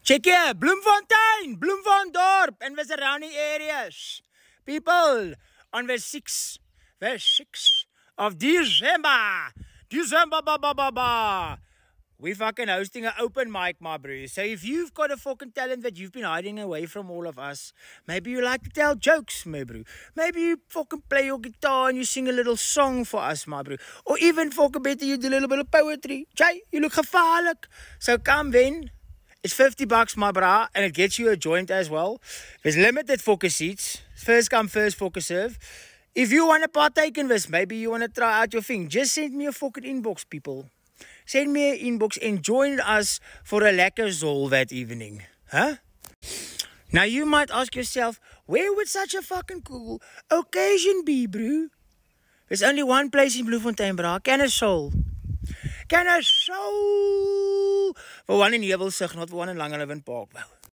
Check here, Bloemfontein, Bloemfontein, and the surrounding areas. People, on verse 6 of December, we fucking hosting an open mic, my bro. So if you've got a fucking talent that you've been hiding away from all of us, maybe you like to tell jokes, my bro. Maybe you fucking play your guitar and you sing a little song for us, my bro. Or even fucking better, you do a little bit of poetry. Jay, you look gevaarlijk. So come then. It's $50, my bra, and it gets you a joint as well. There's limited focus seats. First come, first focus serve. If you want to partake in this, maybe you want to try out your thing, just send me a fucking inbox, people. Send me an inbox and join us for a lekker zol that evening. Huh? Now you might ask yourself, where would such a fucking cool occasion be, bro? There's only one place in Bloemfontein, bra. Kennersol. Kennersol! For one in Hebbelsig, not for one in Langehaven Park, bro.